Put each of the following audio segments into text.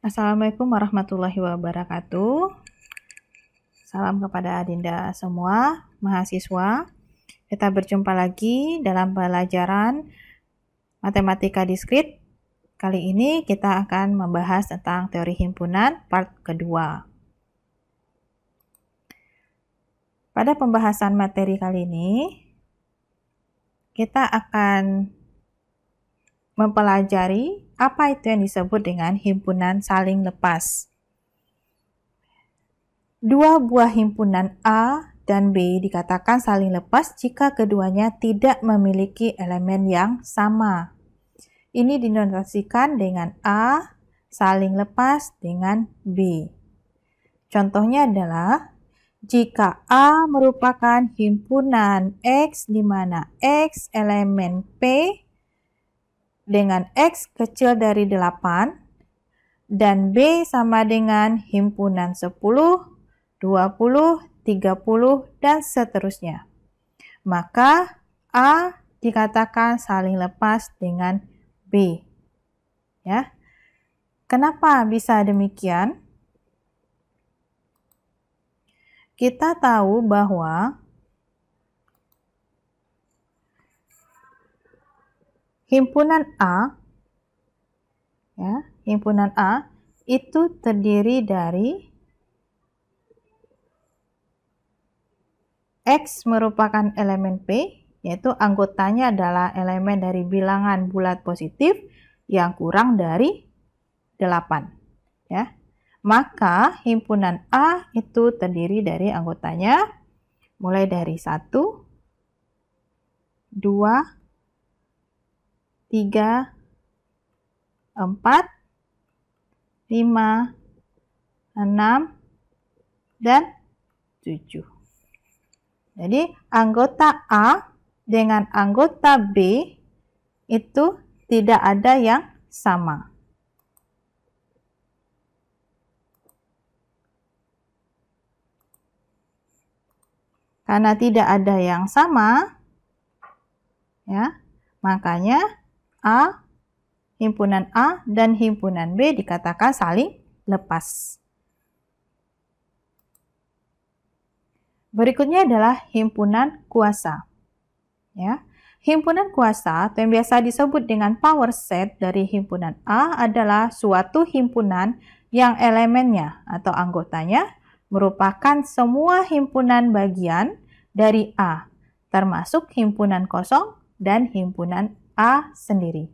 Assalamualaikum warahmatullahi wabarakatuh. Salam kepada adinda semua, mahasiswa. Kita berjumpa lagi dalam pelajaran Matematika Diskrit. Kali ini kita akan membahas tentang teori himpunan part kedua. Pada pembahasan materi kali ini, kita akan mempelajari apa itu yang disebut dengan himpunan saling lepas. Dua buah himpunan A dan B dikatakan saling lepas jika keduanya tidak memiliki elemen yang sama. Ini dinotasikan dengan A saling lepas dengan B. Contohnya adalah jika A merupakan himpunan X di mana X elemen P dengan X kecil dari 8 dan B sama dengan himpunan 10, 20, 30, dan seterusnya. Maka A dikatakan saling lepas dengan B. Ya. Kenapa bisa demikian? Kita tahu bahwa himpunan A itu terdiri dari X merupakan elemen P, yaitu anggotanya adalah elemen dari bilangan bulat positif yang kurang dari 8. Ya. Maka himpunan A itu terdiri dari anggotanya mulai dari 1, 2, 3, 4, 5, 6, dan 7. Jadi anggota A dengan anggota B itu tidak ada yang sama. Karena tidak ada yang sama, ya, makanya himpunan A dan himpunan B dikatakan saling lepas. Berikutnya adalah himpunan kuasa. Ya. Himpunan kuasa atau yang biasa disebut dengan power set dari himpunan A adalah suatu himpunan yang elemennya atau anggotanya merupakan semua himpunan bagian dari A, termasuk himpunan kosong dan himpunan A sendiri.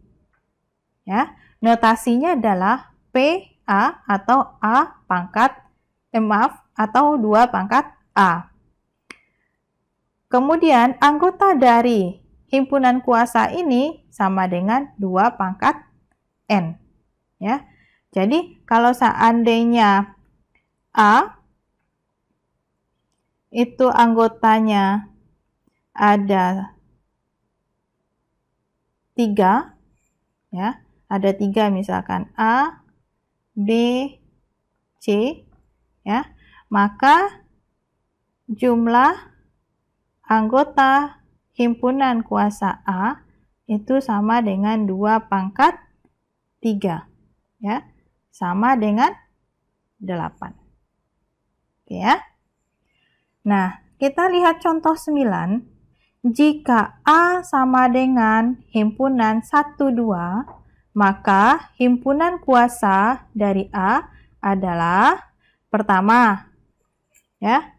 Ya, notasinya adalah PA atau A pangkat atau 2 pangkat A. Kemudian anggota dari himpunan kuasa ini sama dengan 2 pangkat N. Ya. Jadi kalau seandainya A itu anggotanya ada 3, ya. Ada 3 misalkan A, B, C, ya. Maka jumlah anggota himpunan kuasa A itu sama dengan 2 pangkat 3, ya. Sama dengan 8. Oke ya. Nah, kita lihat contoh 9. Jika A sama dengan himpunan 1, 2, maka himpunan kuasa dari A adalah pertama, ya,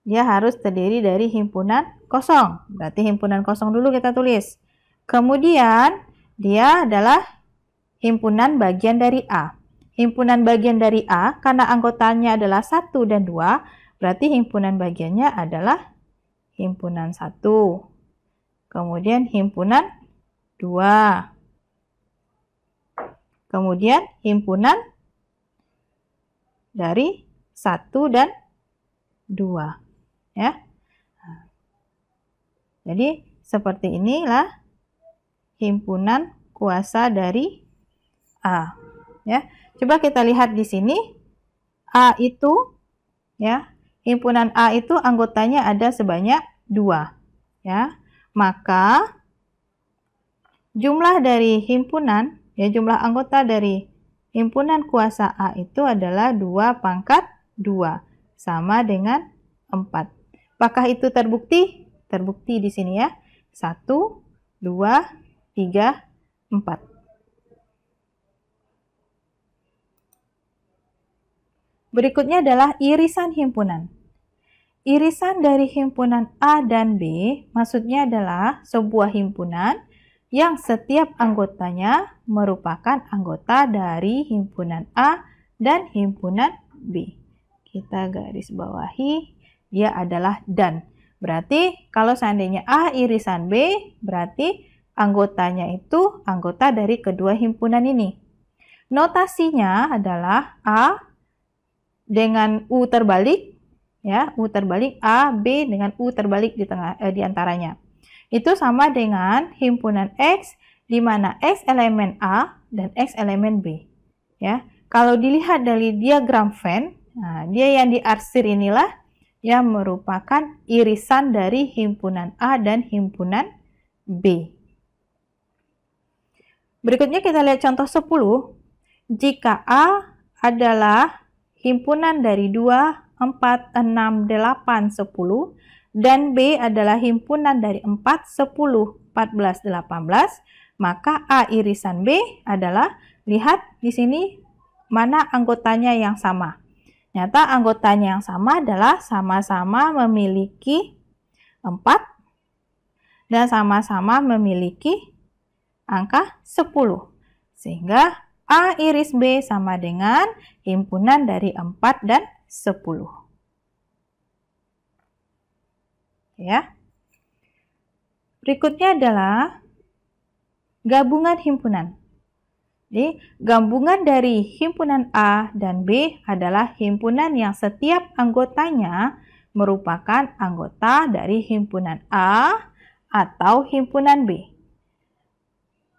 dia harus terdiri dari himpunan kosong. Berarti himpunan kosong dulu kita tulis. Kemudian dia adalah himpunan bagian dari A. Himpunan bagian dari A karena anggotanya adalah 1 dan 2, berarti himpunan bagiannya adalah himpunan 1. Kemudian himpunan 2. Kemudian himpunan dari 1 dan 2. Ya. Jadi seperti inilah himpunan kuasa dari A. Ya. Coba kita lihat di sini. A itu, ya, himpunan A itu anggotanya ada sebanyak 2. Ya. Maka jumlah dari himpunan, ya, jumlah anggota dari himpunan kuasa A itu adalah 2 pangkat 2, sama dengan 4. Apakah itu terbukti? Terbukti di sini ya. 1, 2, 3, 4. Berikutnya adalah irisan himpunan. Irisan dari himpunan A dan B maksudnya adalah sebuah himpunan yang setiap anggotanya merupakan anggota dari himpunan A dan himpunan B. Kita garis bawahi, dia adalah dan. Berarti kalau seandainya A irisan B, berarti anggotanya itu anggota dari kedua himpunan ini. Notasinya adalah A dengan U terbalik, ya, U terbalik, A, B dengan U terbalik di antaranya. Itu sama dengan himpunan X, di mana X elemen A dan X elemen B. Ya, kalau dilihat dari diagram Venn, nah, dia yang diarsir inilah yang merupakan irisan dari himpunan A dan himpunan B. Berikutnya kita lihat contoh 10. Jika A adalah himpunan dari 2, 4, 6, 8, 10, dan B adalah himpunan dari 4, 10, 14, 18, maka A irisan B adalah, lihat di sini mana anggotanya yang sama. Nyata anggotanya yang sama adalah sama-sama memiliki 4 dan sama-sama memiliki angka 10. Sehingga A iris B sama dengan himpunan dari 4 dan 10. Ya. Berikutnya adalah gabungan himpunan. Jadi, gabungan dari himpunan A dan B adalah himpunan yang setiap anggotanya merupakan anggota dari himpunan A atau himpunan B.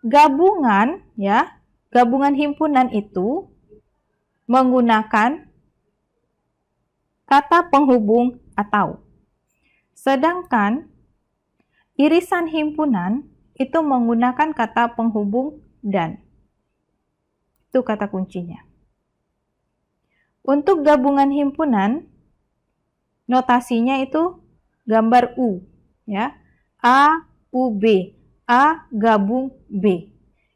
Gabungan, ya, gabungan himpunan itu menggunakan kata penghubung atau. Sedangkan irisan himpunan itu menggunakan kata penghubung dan. Itu kata kuncinya. Untuk gabungan himpunan, notasinya itu gambar U, ya. A, U, B. A gabung B.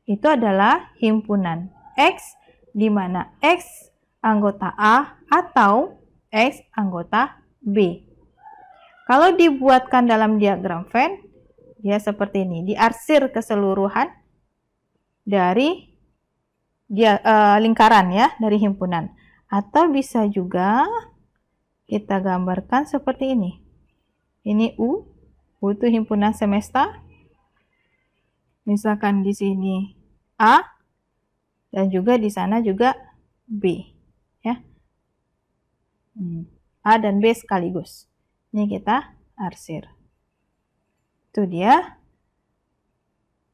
Itu adalah himpunan X, di mana X anggota A atau X anggota B. Kalau dibuatkan dalam diagram Venn, dia seperti ini, diarsir keseluruhan dari lingkaran, ya, dari himpunan. Atau bisa juga kita gambarkan seperti ini. Ini U itu himpunan semesta. Misalkan di sini A dan juga di sana juga B, ya. A dan B sekaligus. Ini kita arsir. Itu dia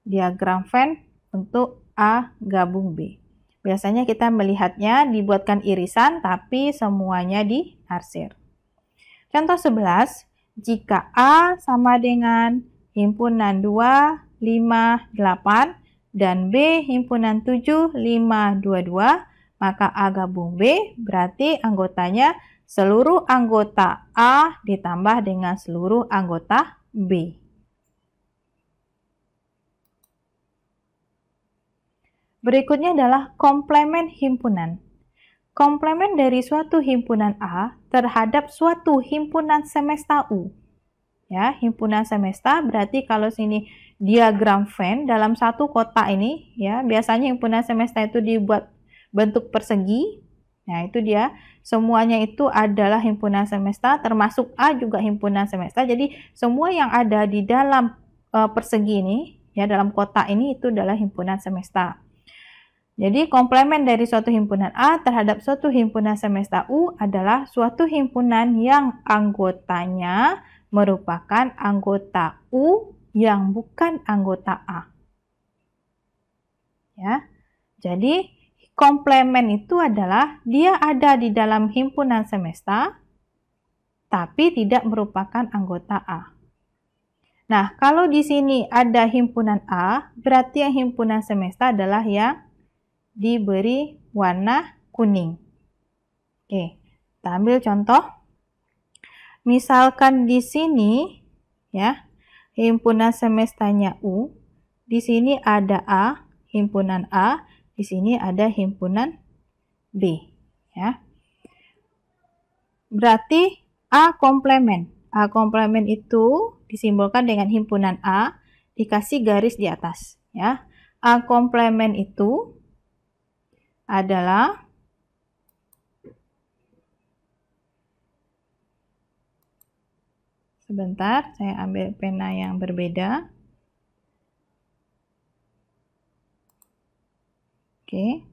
diagram Venn untuk A gabung B. Biasanya kita melihatnya dibuatkan irisan, tapi semuanya diarsir. Contoh 11, jika A sama dengan himpunan 2, 5, 8, dan B himpunan 7, 5, 22, maka A gabung B berarti anggotanya seluruh anggota A ditambah dengan seluruh anggota B. Berikutnya adalah komplemen himpunan. Komplemen dari suatu himpunan A terhadap suatu himpunan semesta U. Ya, himpunan semesta berarti kalau sini diagram Venn dalam satu kotak ini, ya, biasanya himpunan semesta itu dibuat bentuk persegi. Nah, itu dia. Semuanya itu adalah himpunan semesta, termasuk A juga himpunan semesta. Jadi, semua yang ada di dalam persegi ini, ya, dalam kotak ini itu adalah himpunan semesta. Jadi, komplemen dari suatu himpunan A terhadap suatu himpunan semesta U adalah suatu himpunan yang anggotanya merupakan anggota U yang bukan anggota A. Ya. Jadi, komplemen itu adalah dia ada di dalam himpunan semesta, tapi tidak merupakan anggota A. Nah, kalau di sini ada himpunan A, berarti yang himpunan semesta adalah yang diberi warna kuning. Oke, kita ambil contoh. Misalkan di sini ya, himpunan semestanya U, di sini ada A, himpunan A, di sini ada himpunan B, ya. Berarti A komplemen. A komplemen itu disimbolkan dengan himpunan A, dikasih garis di atas, ya. A komplemen itu adalah sebentar, saya ambil pena yang berbeda. Oke.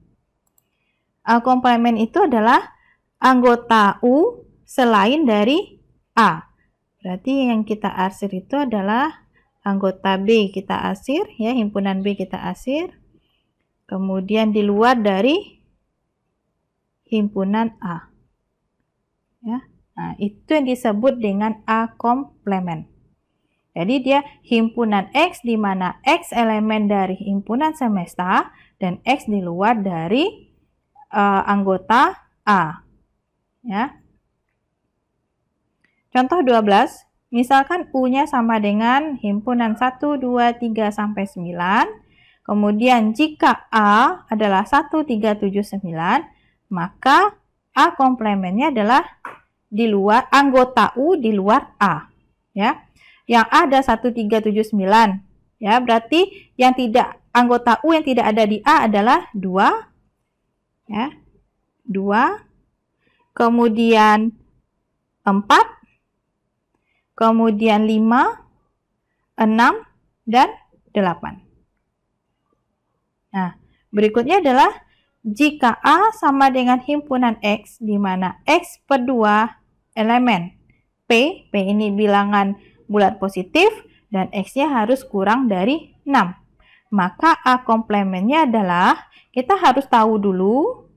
A komplemen itu adalah anggota U selain dari A. Berarti yang kita arsir itu adalah anggota B kita arsir, ya, himpunan B kita arsir. Kemudian di luar dari himpunan A. Ya. Nah, itu yang disebut dengan A komplemen. Jadi dia himpunan X di mana X elemen dari himpunan semesta dan X di luar dari anggota A. Ya. Contoh 12, misalkan U-nya sama dengan himpunan 1, 2, 3, sampai 9. Kemudian jika A adalah 1, 3, 7, 9, maka A komplemennya adalah di luar anggota U di luar A, ya. Yang A ada 1, 3, 7, 9, ya. Berarti yang tidak anggota U yang tidak ada di A adalah 2, ya. 2, kemudian 4, kemudian 5, 6, dan 8. Nah, berikutnya adalah jika A sama dengan himpunan X, di mana X per 2 elemen P ini bilangan bulat positif, dan X-nya harus kurang dari 6. Maka A komplemennya adalah, kita harus tahu dulu,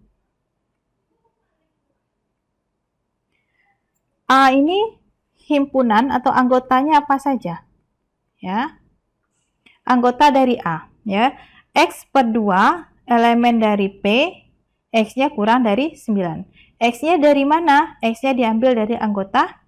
A ini himpunan atau anggotanya apa saja? Ya. Anggota dari A, ya. X per 2 elemen dari P, X-nya kurang dari 9. X-nya dari mana? X-nya diambil dari anggota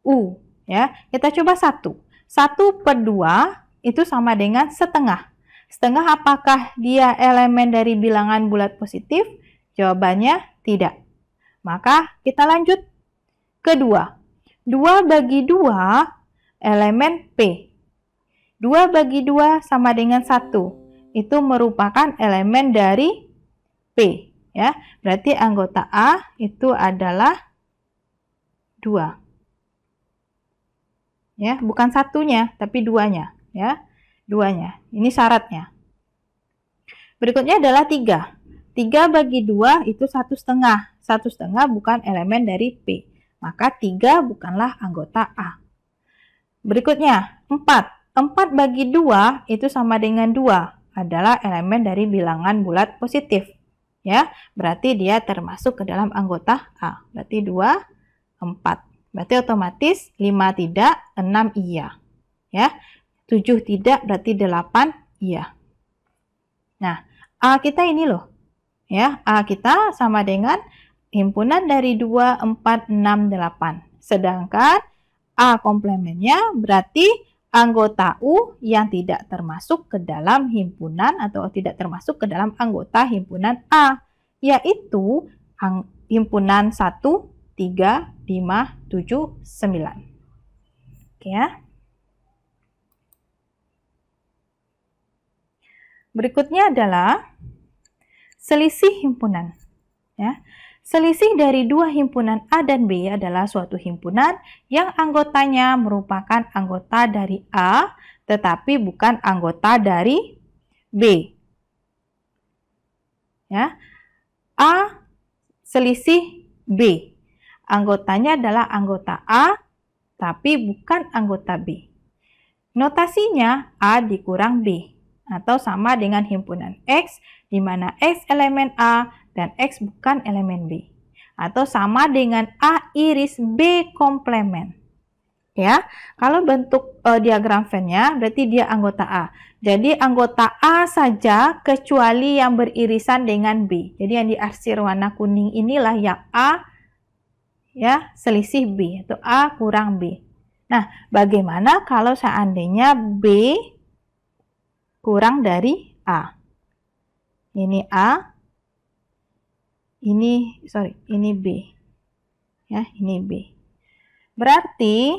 U, ya. Kita coba 1. 1 per 2 itu sama dengan setengah. Setengah apakah dia elemen dari bilangan bulat positif? Jawabannya tidak. Maka kita lanjut ke 2. 2 bagi 2 elemen P. 2 bagi 2 sama dengan 1. Itu merupakan elemen dari P. Ya, berarti anggota A itu adalah 2. Ya, bukan satunya, tapi 2-nya. Ya, 2-nya. Ini syaratnya. Berikutnya adalah 3. 3 bagi 2 itu 1,5. 1,5 bukan elemen dari P. Maka 3 bukanlah anggota A. Berikutnya, 4. 4 bagi 2 itu sama dengan 2. Adalah elemen dari bilangan bulat positif. Ya, berarti dia termasuk ke dalam anggota A. Berarti 2, 4. Berarti otomatis 5 tidak, 6 iya. Ya, 7 tidak, berarti 8 iya. Nah, A kita ini loh. Ya, A kita sama dengan himpunan dari 2, 4, 6, 8. Sedangkan A komplemennya berarti anggota U yang tidak termasuk ke dalam himpunan atau tidak termasuk ke dalam anggota himpunan A, yaitu himpunan 1, 3, 5, 7, 9. Oke ya. Berikutnya adalah selisih himpunan. Ya. Selisih dari dua himpunan A dan B adalah suatu himpunan yang anggotanya merupakan anggota dari A, tetapi bukan anggota dari B. Ya. A selisih B. Anggotanya adalah anggota A, tapi bukan anggota B. Notasinya A dikurang B, atau sama dengan himpunan X, di mana X elemen A dan X bukan elemen B. Atau sama dengan A iris B komplemen. Ya, kalau bentuk diagram Venn-nya berarti dia anggota A. Jadi anggota A saja kecuali yang beririsan dengan B. Jadi yang diarsir warna kuning inilah yang A, ya, selisih B, atau A kurang B. Nah, bagaimana kalau seandainya B kurang dari A? Ini A, ini B. Ya, ini B. Berarti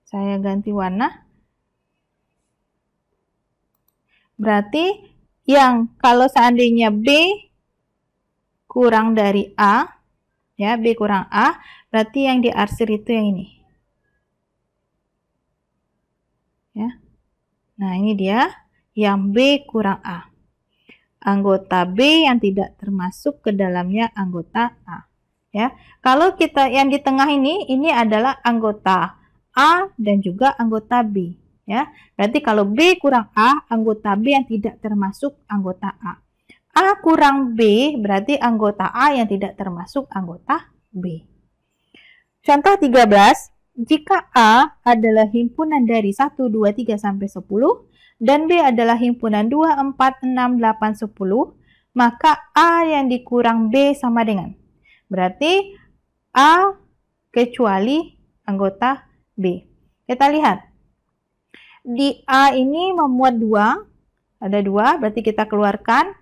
saya ganti warna. Berarti yang kalau seandainya B kurang dari A, ya, B kurang A, berarti yang diarsir itu yang ini. Ya. Nah, ini dia yang B kurang A. Anggota B yang tidak termasuk ke dalamnya anggota A. Ya. Kalau kita yang di tengah ini adalah anggota A dan juga anggota B. Ya. Berarti kalau B kurang A, anggota B yang tidak termasuk anggota A. A kurang B berarti anggota A yang tidak termasuk anggota B. Contoh 13, jika A adalah himpunan dari 1, 2, 3, sampai 10, dan B adalah himpunan 2, 4, 6, 8, 10, maka A yang dikurang B sama dengan. Berarti A kecuali anggota B. Kita lihat. Di A ini memuat 2, ada 2, berarti kita keluarkan.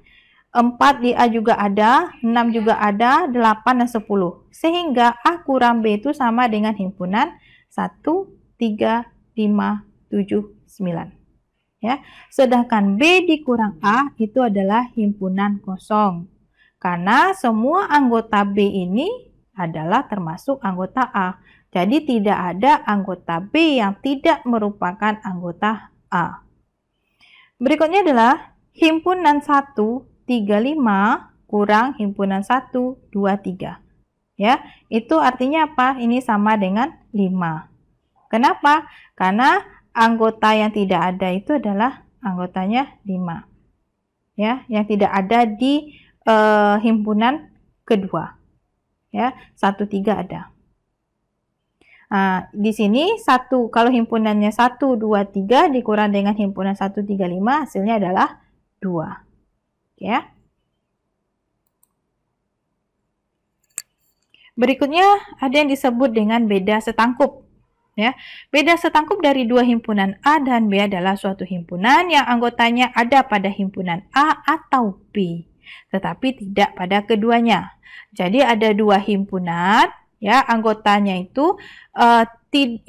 4 di A juga ada, 6 juga ada, 8 dan 10. Sehingga A kurang B itu sama dengan himpunan 1, 3, 5, 7, 9. Ya. Sedangkan B dikurang A itu adalah himpunan kosong. Karena semua anggota B ini adalah termasuk anggota A. Jadi tidak ada anggota B yang tidak merupakan anggota A. Berikutnya adalah himpunan 1, 3, 5 kurang himpunan 1, 2, 3. Ya, itu artinya apa? Ini sama dengan 5. Kenapa? Karena anggota yang tidak ada itu adalah anggotanya 5. Ya, yang tidak ada di himpunan kedua. Ya, 1, 3 ada. Nah, di sini 1, kalau himpunannya 1, 2, 3 dikurang dengan himpunan 1, 3, 5, hasilnya adalah 2. Ya. Berikutnya ada yang disebut dengan beda setangkup. Ya. Beda setangkup dari dua himpunan A dan B adalah suatu himpunan yang anggotanya ada pada himpunan A atau B, tetapi tidak pada keduanya. Jadi ada dua himpunan, ya, anggotanya itu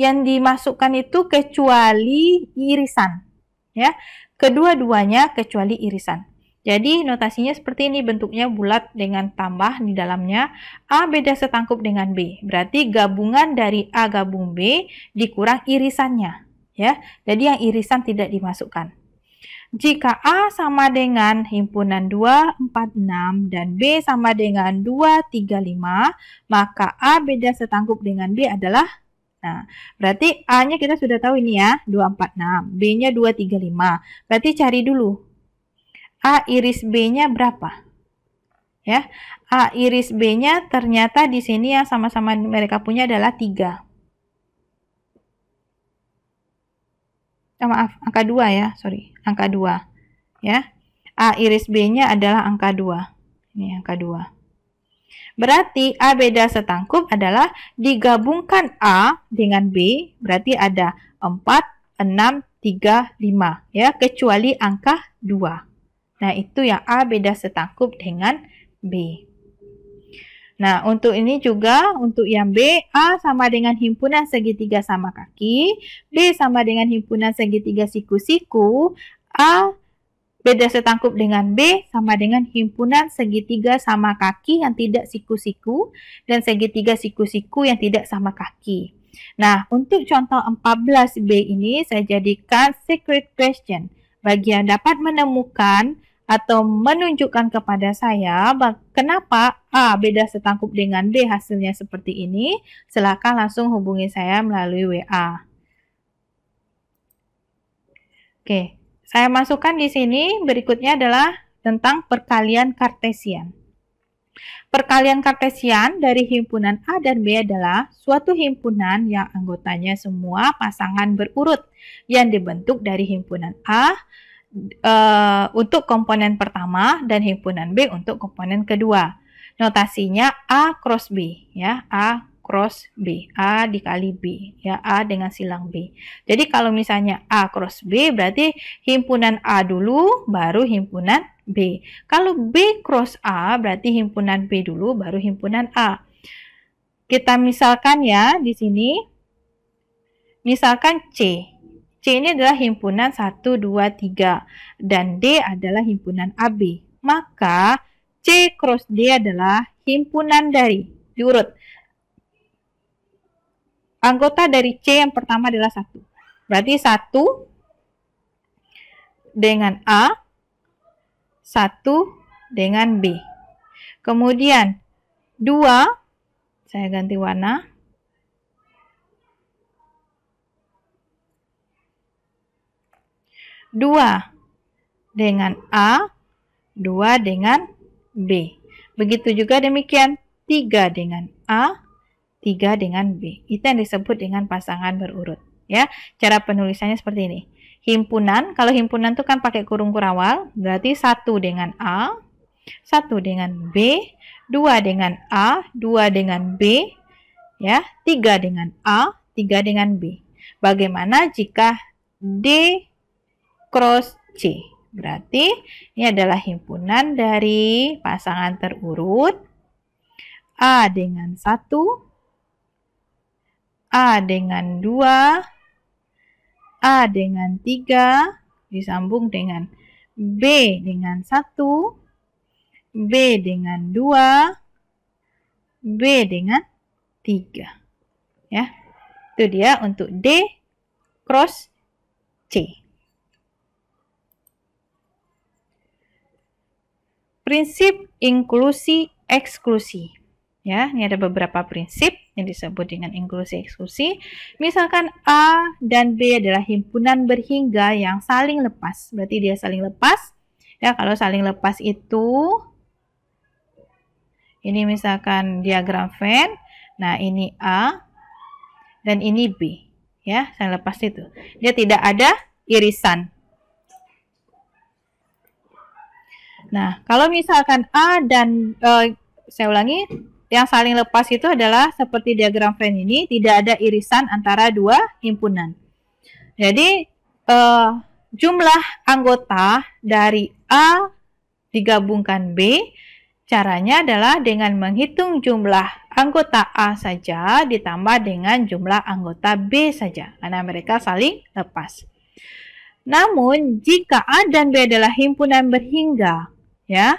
yang dimasukkan itu kecuali irisan. Ya. Kedua-duanya kecuali irisan. Jadi notasinya seperti ini, bentuknya bulat dengan tambah di dalamnya. A beda setangkup dengan B. Berarti gabungan dari A gabung B dikurang irisannya. Ya, jadi yang irisan tidak dimasukkan. Jika A sama dengan himpunan 2, 4, 6 dan B sama dengan 2, 3, 5, maka A beda setangkup dengan B adalah, nah, berarti A-nya kita sudah tahu ini ya, 2, 4, 6. B-nya 2, 3, 5. Berarti cari dulu. A iris B-nya berapa? Ya, A iris B-nya ternyata di sini yang sama-sama mereka punya adalah 3. Maaf, angka 2 ya, sorry, angka 2. Ya, A iris B-nya adalah angka 2. Ini angka 2. Berarti A beda setangkup adalah digabungkan A dengan B, berarti ada 4, 6, 3, 5. Ya, kecuali angka 2. Nah, itu yang A beda setangkup dengan B. Nah, untuk ini juga, untuk yang B, A sama dengan himpunan segitiga sama kaki, B sama dengan himpunan segitiga siku-siku, A beda setangkup dengan B sama dengan himpunan segitiga sama kaki yang tidak siku-siku, dan segitiga siku-siku yang tidak sama kaki. Nah, untuk contoh 14B ini, saya jadikan secret question. Bagi yang dapat menemukan atau menunjukkan kepada saya kenapa A beda setangkup dengan B hasilnya seperti ini, silakan langsung hubungi saya melalui WA. Oke, saya masukkan di sini. Berikutnya adalah tentang perkalian kartesian. Perkalian kartesian dari himpunan A dan B adalah suatu himpunan yang anggotanya semua pasangan berurut yang dibentuk dari himpunan A untuk komponen pertama dan himpunan B untuk komponen kedua. Notasinya A cross B, ya, A cross B, A dikali B, ya, A dengan silang B. Jadi kalau misalnya A cross B berarti himpunan A dulu baru himpunan B. Kalau B cross A berarti himpunan B dulu baru himpunan A. Kita misalkan ya di sini, misalkan C. C ini adalah himpunan 1, 2, 3 dan D adalah himpunan AB. Maka C cross D adalah himpunan dari, diurut. Anggota dari C yang pertama adalah 1. Berarti 1 dengan A, 1 dengan B. Kemudian 2, saya ganti warna. 2 dengan A, 2 dengan B. Begitu juga demikian 3 dengan A, 3 dengan B. Itu yang disebut dengan pasangan berurut. Ya, cara penulisannya seperti ini. Himpunan, kalau himpunan itu kan pakai kurung kurawal, berarti 1 dengan A, 1 dengan B, 2 dengan A, 2 dengan B, ya, 3 dengan A, 3 dengan B. Bagaimana jika D cross C? Berarti ini adalah himpunan dari pasangan terurut A dengan 1, A dengan 2, A dengan 3, disambung dengan B dengan 1, B dengan 2, B dengan 3. Ya, itu dia untuk D cross C. Prinsip inklusi eksklusi. Ya, ini ada beberapa prinsip yang disebut dengan inklusi eksklusi. Misalkan A dan B adalah himpunan berhingga yang saling lepas. Berarti dia saling lepas. Ya, kalau saling lepas itu, ini misalkan diagram Venn. Nah, ini A dan ini B. Ya, saling lepas itu. Dia tidak ada irisan. Nah, kalau misalkan A dan, saya ulangi, yang saling lepas itu adalah seperti diagram Venn ini, tidak ada irisan antara dua himpunan. Jadi, jumlah anggota dari A digabungkan B, caranya adalah dengan menghitung jumlah anggota A saja ditambah dengan jumlah anggota B saja, karena mereka saling lepas. Namun, jika A dan B adalah himpunan berhingga, ya,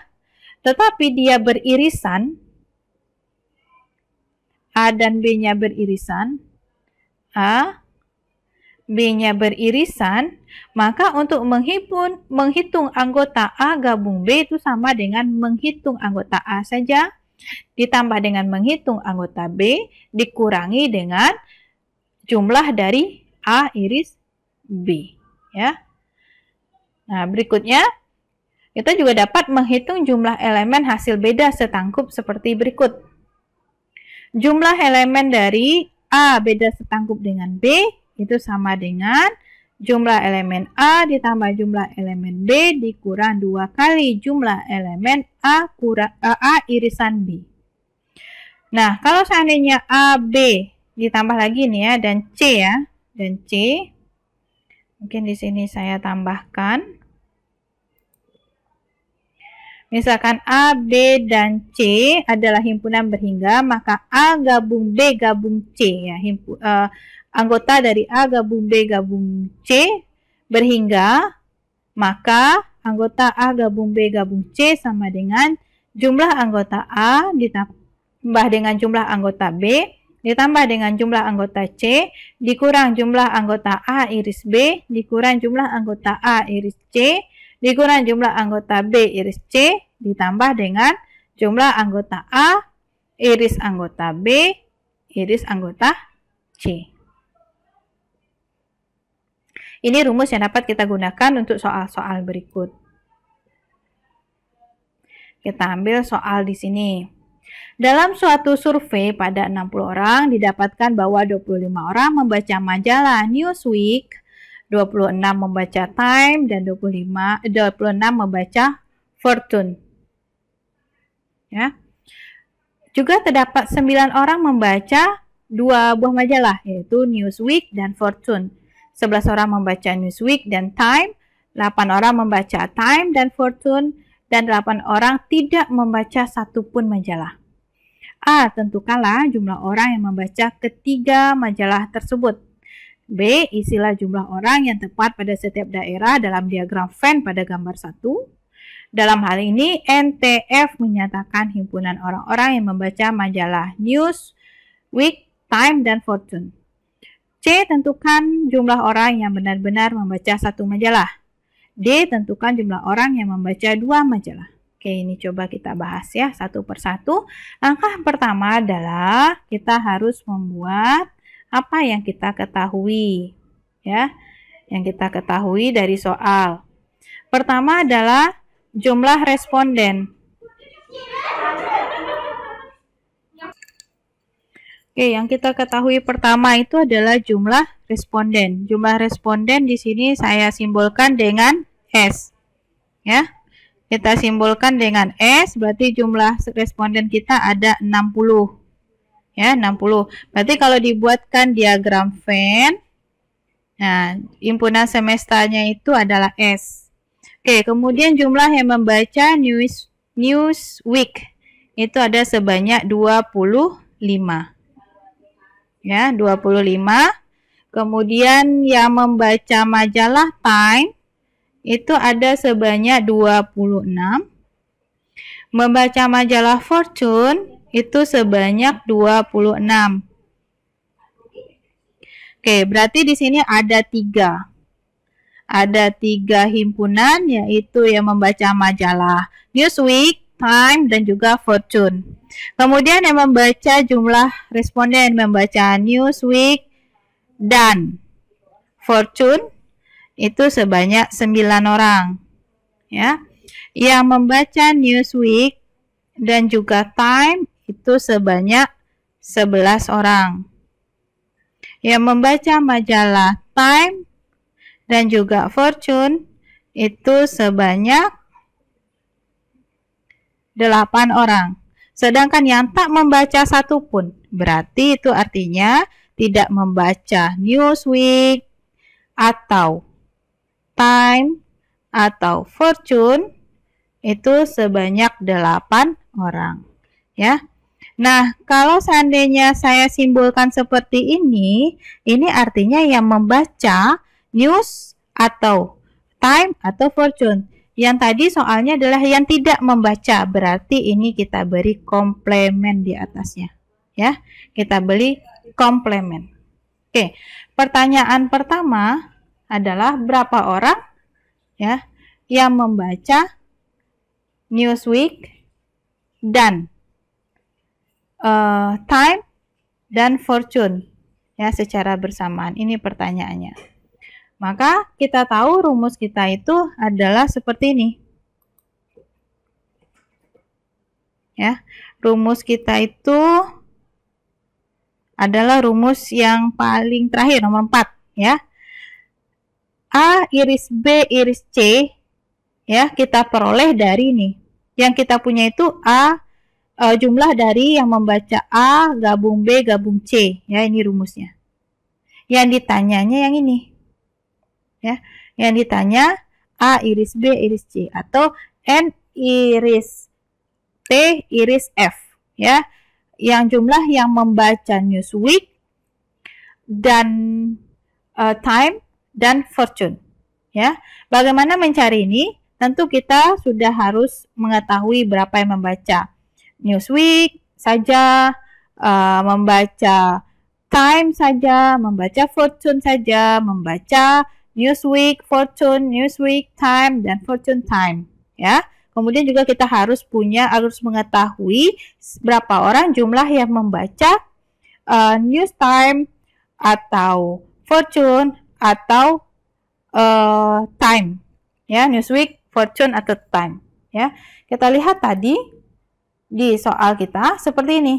tetapi dia beririsan, A dan B-nya beririsan, A, B-nya beririsan, maka untuk menghitung anggota A gabung B itu sama dengan menghitung anggota A saja, ditambah dengan menghitung anggota B, dikurangi dengan jumlah dari A iris B. Ya. Nah, berikutnya, kita juga dapat menghitung jumlah elemen hasil beda setangkup seperti berikut. Jumlah elemen dari A beda setangkup dengan B itu sama dengan jumlah elemen A ditambah jumlah elemen B dikurang 2 kali jumlah elemen A irisan B. Nah, kalau seandainya A, B ditambah lagi nih ya, dan C ya, dan C, mungkin di sini saya tambahkan. Misalkan A, B, dan C adalah himpunan berhingga, maka A gabung B gabung C, ya, anggota dari A gabung B gabung C berhingga, maka anggota A gabung B gabung C sama dengan jumlah anggota A ditambah dengan jumlah anggota B ditambah dengan jumlah anggota C dikurang jumlah anggota A iris B dikurang jumlah anggota A iris C dikurang jumlah anggota B iris C ditambah dengan jumlah anggota A iris anggota B iris anggota C. Ini rumus yang dapat kita gunakan untuk soal-soal berikut. Kita ambil soal di sini. Dalam suatu survei pada 60 orang, didapatkan bahwa 25 orang membaca majalah Newsweek, 26 membaca Time, dan 26 membaca Fortune. Ya. Juga terdapat 9 orang membaca 2 buah majalah, yaitu Newsweek dan Fortune. 11 orang membaca Newsweek dan Time, 8 orang membaca Time dan Fortune, dan 8 orang tidak membaca satupun majalah. A. Tentukanlah jumlah orang yang membaca ketiga majalah tersebut. B. Isilah jumlah orang yang tepat pada setiap daerah dalam diagram Venn pada gambar 1. Dalam hal ini, NTF menyatakan himpunan orang-orang yang membaca majalah Newsweek, Time, dan Fortune. C. Tentukan jumlah orang yang benar-benar membaca satu majalah. D. Tentukan jumlah orang yang membaca 2 majalah. Oke, ini coba kita bahas ya satu persatu. Langkah pertama adalah kita harus membuat apa yang kita ketahui, ya, yang kita ketahui dari soal. Pertama adalah jumlah responden. Oke, yang kita ketahui pertama itu adalah jumlah responden. Jumlah responden di sini saya simbolkan dengan S, ya. Kita simbolkan dengan S, berarti jumlah responden kita ada 60. Ya, 60. Berarti kalau dibuatkan diagram Venn, nah, himpunan semestanya itu adalah S. Oke, kemudian jumlah yang membaca Newsweek itu ada sebanyak 25. Ya, 25. Kemudian yang membaca majalah Time itu ada sebanyak 26. Membaca majalah Fortune itu sebanyak 26. Oke, berarti di sini ada 3. Ada 3 himpunan, yaitu yang membaca majalah Newsweek, Time, dan juga Fortune. Kemudian yang membaca jumlah responden membaca Newsweek dan Fortune itu sebanyak 9 orang. Ya. Yang membaca Newsweek dan juga Time itu sebanyak 11 orang. Yang membaca majalah Time dan juga Fortune itu sebanyak 8 orang. Sedangkan yang tak membaca satupun, berarti itu artinya tidak membaca Newsweek atau Time atau Fortune itu sebanyak 8 orang, ya. Nah, kalau seandainya saya simbolkan seperti ini artinya yang membaca News atau Time atau Fortune. Yang tadi soalnya adalah yang tidak membaca, berarti ini kita beri komplement di atasnya, ya. Kita beri komplement. Oke, pertanyaan pertama adalah berapa orang, ya, yang membaca Newsweek dan Time dan Fortune, ya, secara bersamaan. Ini pertanyaannya. Maka kita tahu rumus kita itu adalah seperti ini, ya. Rumus kita itu adalah rumus yang paling terakhir, nomor 4, ya. A iris B iris C, ya, kita peroleh dari ini. Yang kita punya itu A, jumlah dari yang membaca A gabung B gabung C, ya, ini rumusnya. Yang ditanyanya yang ini, ya. Yang ditanya A iris B iris C atau N iris T iris F, ya. Yang jumlah yang membaca Newsweek dan Time dan Fortune, ya. Bagaimana mencari ini? Tentu kita sudah harus mengetahui berapa yang membaca Newsweek saja, membaca Time saja, membaca Fortune saja, membaca Newsweek, Fortune, Newsweek, Time, dan Fortune Time, ya. Kemudian juga kita harus mengetahui berapa orang jumlah yang membaca News Time atau Fortune atau Time, ya, Newsweek, Fortune, atau Time, ya. Kita lihat tadi di soal kita seperti ini.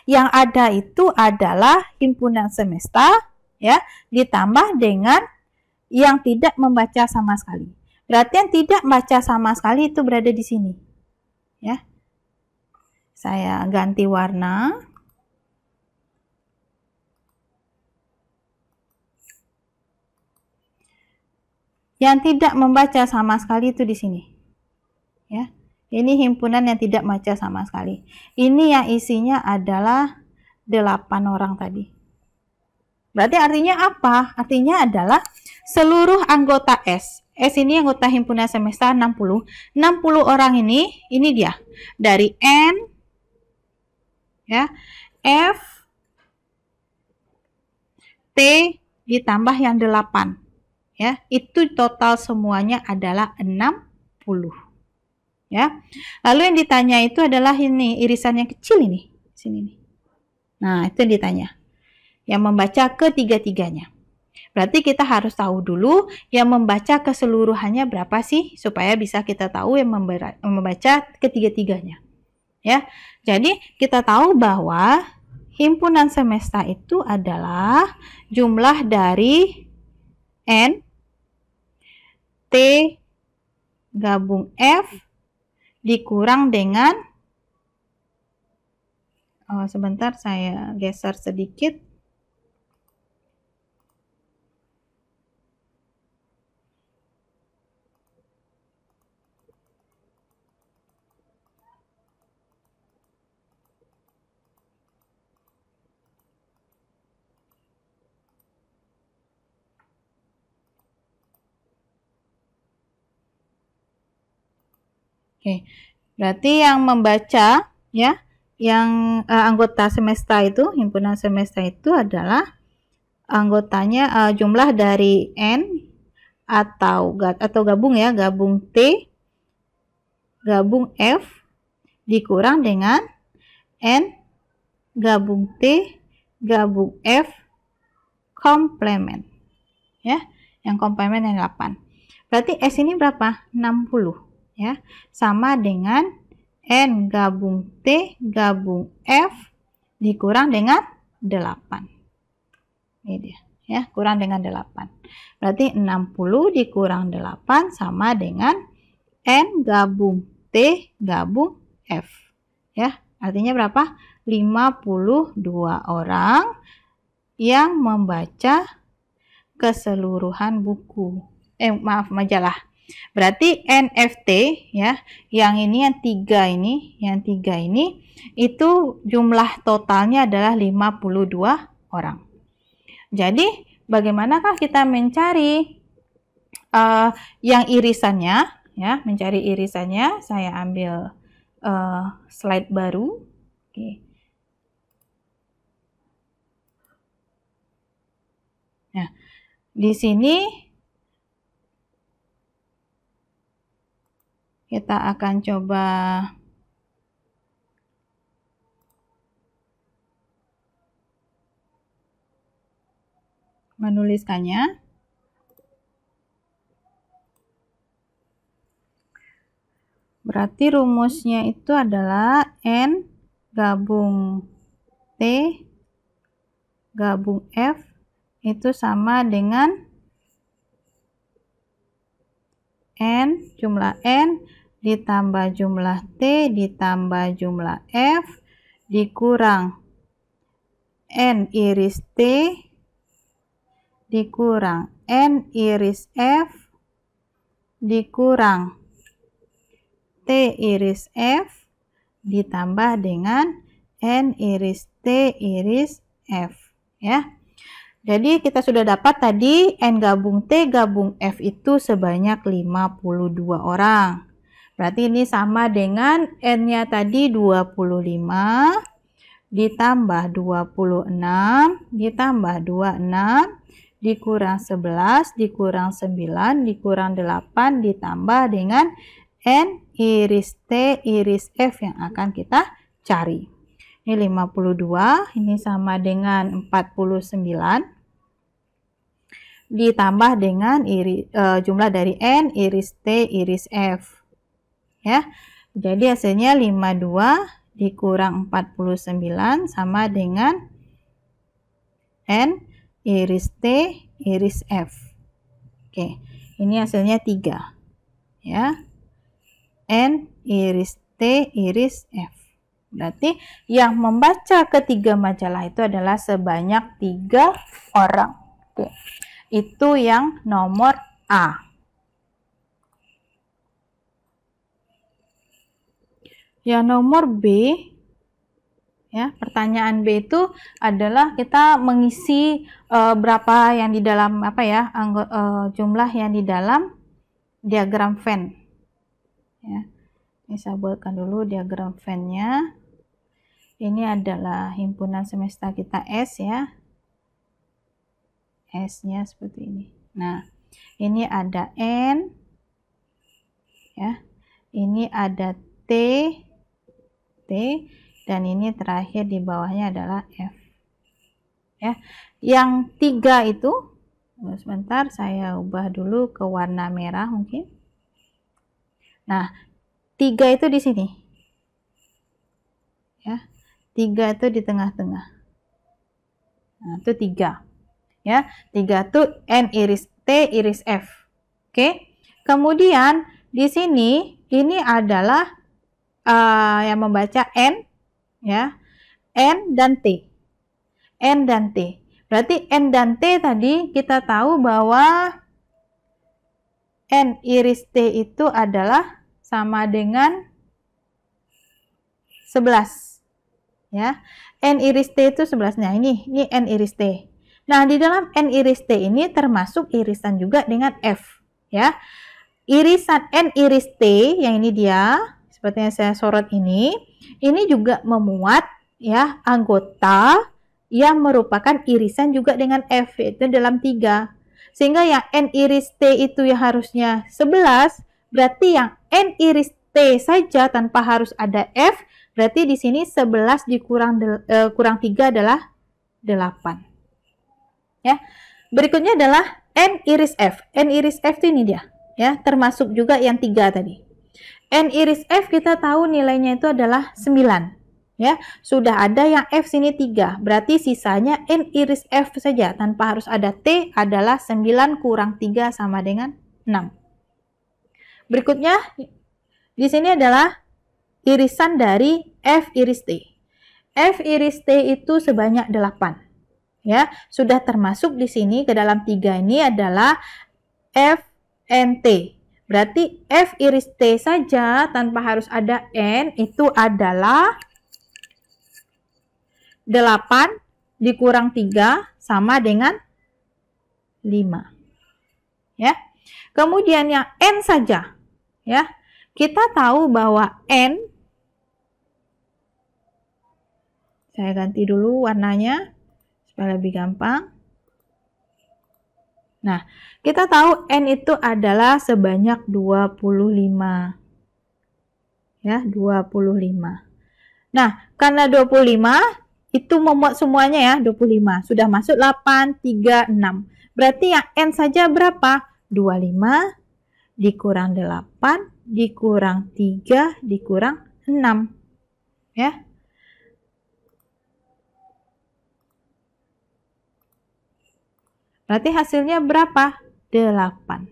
Yang ada itu adalah himpunan semesta, ya, ditambah dengan yang tidak membaca sama sekali. Berarti yang tidak membaca sama sekali itu berada di sini, ya. Saya ganti warna. Yang tidak membaca sama sekali itu di sini, ya. Ini himpunan yang tidak baca sama sekali. Ini yang isinya adalah 8 orang tadi. Berarti artinya apa? Artinya adalah seluruh anggota S. S ini anggota himpunan semesta 60. 60 orang ini dia. Dari N, ya, F, T ditambah yang 8. Ya, itu total semuanya adalah 60. Ya. Lalu yang ditanya itu adalah ini, irisan yang kecil ini, sini nih. Nah, itu yang ditanya. Yang membaca ketiga-tiganya. Berarti kita harus tahu dulu yang membaca keseluruhannya berapa sih, supaya bisa kita tahu yang membaca ketiga-tiganya. Ya. Jadi, kita tahu bahwa himpunan semesta itu adalah jumlah dari N, T gabung F dikurang dengan, sebentar saya geser sedikit. Oke. Berarti yang membaca, ya, yang anggota semesta itu, himpunan semesta itu adalah anggotanya jumlah dari N atau gabung, ya, gabung T gabung F dikurang dengan N gabung T gabung F komplement, ya, yang komplement yang 8. Berarti S ini berapa? 60. Ya, sama dengan N gabung T gabung F dikurang dengan 8. Ini dia, ya, kurang dengan 8. Berarti 60 dikurang 8 sama dengan N gabung T gabung F. Ya, artinya berapa? 52 orang yang membaca keseluruhan buku. Majalah. Berarti NFT, ya, yang ini yang tiga ini itu jumlah totalnya adalah 52 orang. Jadi bagaimanakah kita mencari yang irisannya, ya? Mencari irisannya, saya ambil slide baru. Oke. Nah, di sini kita akan coba menuliskannya. Berarti rumusnya itu adalah N gabung T gabung F itu sama dengan N, jumlah N ditambah jumlah T ditambah jumlah F dikurang N iris T dikurang N iris F dikurang T iris F ditambah dengan N iris T iris F, ya. Jadi kita sudah dapat tadi N gabung T gabung F itu sebanyak 52 orang. Berarti ini sama dengan N-nya tadi 25 ditambah 26 ditambah 26 dikurang 11 dikurang 9 dikurang 8 ditambah dengan N iris T iris F yang akan kita cari. Ini 52, ini sama dengan 49 ditambah dengan jumlah dari N iris T iris F. Ya. Jadi hasilnya 52 dikurang 49 sama dengan N iris T iris F. Oke, ini hasilnya 3. Ya. N iris T iris F. Berarti yang membaca ketiga majalah itu adalah sebanyak 3 orang. Oke. Itu yang nomor A. Yang nomor B, ya, pertanyaan B itu adalah kita mengisi berapa yang di dalam apa ya, jumlah yang di dalam diagram Venn. Ya. Ini saya buatkan dulu diagram Venn-nya. Ini adalah himpunan semesta kita S ya. S-nya seperti ini. Nah, ini ada N ya. Ini ada T, dan ini terakhir di bawahnya adalah F. Ya. Yang 3 itu, sebentar saya ubah dulu ke warna merah mungkin. Nah, 3 itu di sini. Ya. 3 itu di tengah-tengah. Nah, itu 3. Ya, 3 itu N iris T iris F. Oke. Kemudian di sini ini adalah yang membaca N ya. N dan T. N dan T. Berarti N dan T tadi kita tahu bahwa N iris T itu adalah sama dengan 11. Ya. N iris T itu 11. Nah, ini N iris T. Nah, di dalam N iris T ini termasuk irisan juga dengan F, ya. Irisan N iris T yang ini dia, seperti yang saya sorot ini juga memuat ya anggota yang merupakan irisan juga dengan F, yaitu dalam 3. Sehingga yang N iris T itu yang harusnya 11, berarti yang N iris T saja tanpa harus ada F, berarti di sini 11 dikurang kurang 3 adalah 8. Ya. Berikutnya adalah N iris F. N iris F itu ini dia, ya, termasuk juga yang 3 tadi. N iris F kita tahu nilainya itu adalah 9. Ya, sudah ada yang F sini 3. Berarti sisanya N iris F saja tanpa harus ada T adalah 9 kurang 3 sama dengan 6. Berikutnya di sini adalah irisan dari F iris T. F iris T itu sebanyak 8. Ya, sudah termasuk di sini ke dalam 3 ini adalah F N T. Berarti F iris T saja tanpa harus ada N itu adalah 8 dikurang 3 sama dengan 5. Ya. Kemudian yang N saja, ya. Kita tahu bahwa N, saya ganti dulu warnanya supaya lebih gampang. Nah, kita tahu N itu adalah sebanyak 25. Ya, 25. Nah, karena 25 itu memuat semuanya ya, 25. Sudah masuk 8, 3, 6. Berarti yang N saja berapa? 25 dikurang 8 dikurang 3 dikurang 6. Ya. Berarti hasilnya berapa? 8.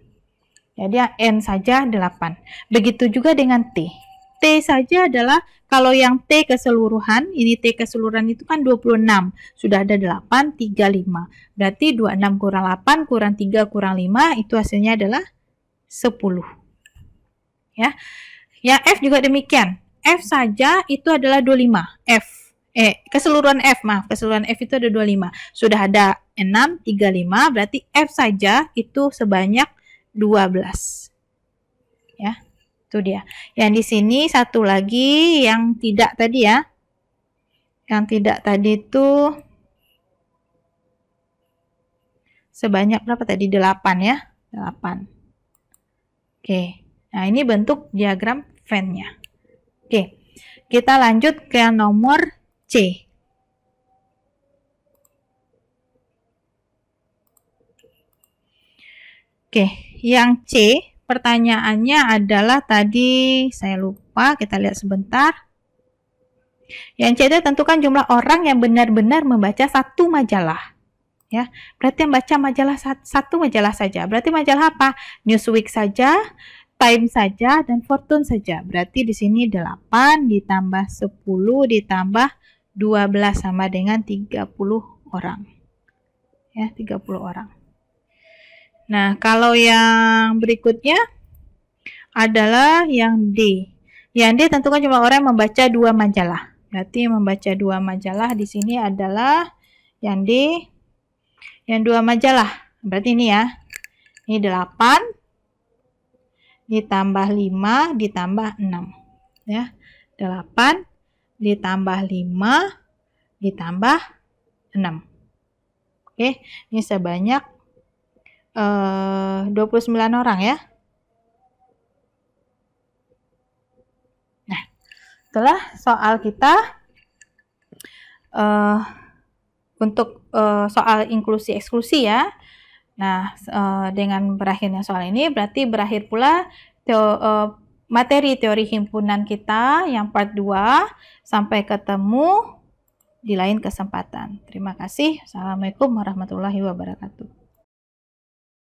Jadi yang N saja 8. Begitu juga dengan T. T saja adalah, kalau yang T keseluruhan, ini T keseluruhan itu kan 26. Sudah ada 8, 3, 5. Berarti 26 kurang 8, kurang 3, kurang 5, itu hasilnya adalah 10. Ya. Yang F juga demikian. F saja itu adalah 25. Keseluruhan F, maaf, keseluruhan F itu ada 25. Sudah ada 6, 3, 5, berarti F saja itu sebanyak 12. Ya, itu dia. Yang di sini satu lagi yang tidak tadi ya. Yang tidak tadi itu sebanyak berapa tadi? 8 ya. 8. Oke. Nah, ini bentuk diagram Venn-nya. Oke. Kita lanjut ke nomor C. Oke, yang C pertanyaannya adalah tadi, saya lupa, kita lihat sebentar. Yang C itu tentukan jumlah orang yang benar-benar membaca satu majalah. Ya, berarti yang baca majalah satu majalah saja. Berarti majalah apa? Newsweek saja, Time saja, dan Fortune saja. Berarti di sini 8 ditambah 10 ditambah 12 sama dengan 30 orang. Ya, 30 orang. Nah, kalau yang berikutnya adalah yang D. Yang D tentukan jumlah orang yang membaca 2 majalah. Berarti membaca 2 majalah di sini adalah yang D, yang 2 majalah. Berarti ini ya. Ini 8 ditambah 5 ditambah 6. Ya. 8 ditambah 5 ditambah 6. Oke, ini sebanyak 29 orang ya. Nah, itulah soal kita untuk soal inklusi eksklusi ya. Nah, dengan berakhirnya soal ini berarti berakhir pula materi teori himpunan kita yang part 2. Sampai ketemu di lain kesempatan. Terima kasih. Assalamualaikum warahmatullahi wabarakatuh.